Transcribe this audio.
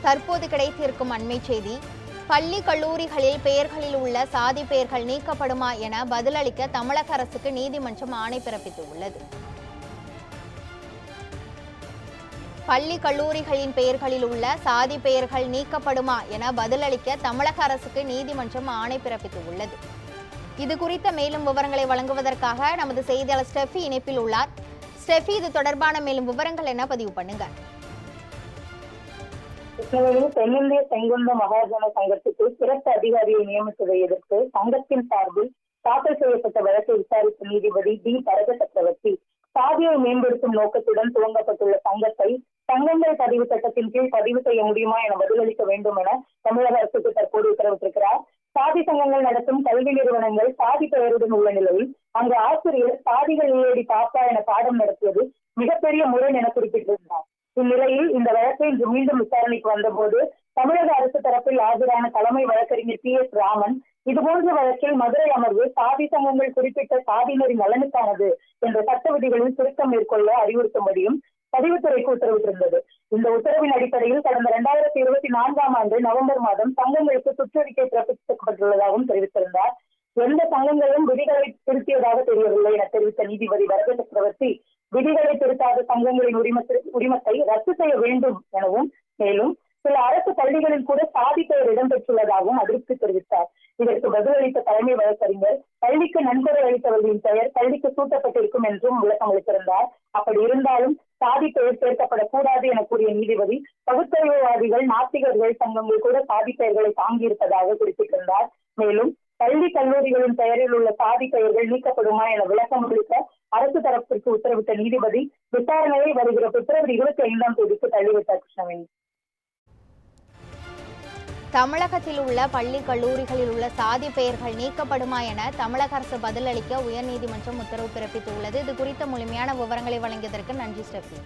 தற்போது கிடைத்திருக்கும் அண்மை செய்தி. பள்ளி கல்லூரிகளில் பெயர்களில் உள்ள சாதி பெயர்கள் நீக்கப்படுமா என பதிலளிக்க தமிழக அரசுக்கு நீதிமன்றம் ஆணை பிறப்பித்துள்ளது. பள்ளி கல்லூரிகளின் பெயர்களில் உள்ள சாதி பெயர்கள் நீக்கப்படுமா என பதிலளிக்க தமிழக அரசுக்கு நீதிமன்றம் ஆணை பிறப்பித்துள்ளது. இது குறித்த மேலும் விவரங்களை வழங்குவதற்காக நமது செய்தியாளர் ஸ்டெஃபி இணைப்பில் உள்ளார். ஸ்டெஃபி, இது தொடர்பான மேலும் விவரங்கள் என்ன பதிவு பண்ணுங்க. தென்னிந்திய செங்குந்த மகாஜன சங்கத்துக்கு சிறப்பு அதிகாரியை நியமித்ததை எதிர்த்து சங்கத்தின் சார்பில் தாக்கல் செய்யப்பட்ட வழக்கை விசாரித்த நீதிபதி டி பரத சக்கரவர்த்தி சாதியை மேம்படுத்தும் நோக்கத்துடன் துவங்கப்பட்டுள்ள சங்கத்தை சங்கங்கள் பதிவு சட்டத்தின் கீழ் பதிவு செய்ய முடியுமா என பதிலளிக்க வேண்டும் என தமிழக அரசுக்கு தற்போது உத்தரவிட்டிருக்கிறார். சாதி சங்கங்கள் நடத்தும் கல்வி நிறுவனங்கள் சாதி பெயருடன் உள்ள நிலையில் அங்கு ஆசிரியர் சாதிகள் ஏடி பாப்பா என பாடம் நடத்தியது மிகப்பெரிய முரண் என குறிப்பிட்டிருந்தார். இந்நிலையில் இந்த வழக்கை இன்று மீண்டும் விசாரணைக்கு வந்தபோது தமிழக அரசு தரப்பில் ஆஜரான தலைமை வழக்கறிஞர் PS ராமன் இதுபோன்ற வழக்கில் மதுரை அமர்வு சாதி சங்கங்கள் குறிப்பிட்ட சாதியினரின் நலனுக்கானது என்ற சட்ட விதிகளில் திருத்தம் மேற்கொள்ள அறிவுறுத்தும்படியும் பதிவுத்துறைக்கு உத்தரவிட்டிருந்தது. இந்த உத்தரவின் அடிப்படையில் கடந்த 2024 ஆண்டு நவம்பர் மாதம் சங்கங்களுக்கு சுற்றறிக்கை பிறப்பிக்கப்பட்டுள்ளதாகவும் தெரிவித்திருந்தார். எந்த சங்கங்களும் விதிகளை திருத்தியதாக தெரியவில்லை என தெரிவித்த நீதிபதி வரத சக்கரவர்த்தி விதிகளை திருத்தாத சங்கங்களின் உரிமத்தை ரத்து செய்ய வேண்டும் எனவும் மேலும் சில அரசு பள்ளிகளில் கூட சாதி பெயர் இடம்பெற்றுள்ளதாகவும் அதிருப்தி தெரிவித்தார். இதற்கு பதிலளித்த தலைமை வழக்கறிஞர் பள்ளிக்கு நன்கொடை அளித்தவர்களின் பெயர் பள்ளிக்கு சூட்டப்பட்டிருக்கும் என்றும் விளக்கம் அளித்திருந்தார். அப்படி இருந்தாலும் சாதி பெயர் சேர்க்கப்படக்கூடாது என கூறிய நீதிபதி பகுத்தறிவுவாதிகள் நாத்திகர்கள் சங்கங்கள் கூட சாதி பெயர்களை தாங்கியிருப்பதாக குறிப்பிட்டிருந்தார். மேலும் பள்ளி கல்லூரிகளின் பெயரில் உள்ள சாதி பெயர்கள் நீக்கப்படுமா என விளக்கம் அளிக்க அரசு தரப்பிற்கு உத்தரவிட்ட நீதிபதி விசாரணையை வருகிற பிப்ரவரி 25ஆம் தேதிக்கு தள்ளிவிட்டார். கிருஷ்ணவேணி, தமிழகத்தில் உள்ள பள்ளி கல்லூரிகளில் உள்ள சாதி பெயர்கள் நீக்கப்படுமா என தமிழக அரசு பதிலளிக்க உயர்நீதிமன்றம் உத்தரவு பிறப்பித்துள்ளது. இது குறித்த முழுமையான விவரங்களை வழங்கியதற்கு நன்றி ஸ்டெஃபி.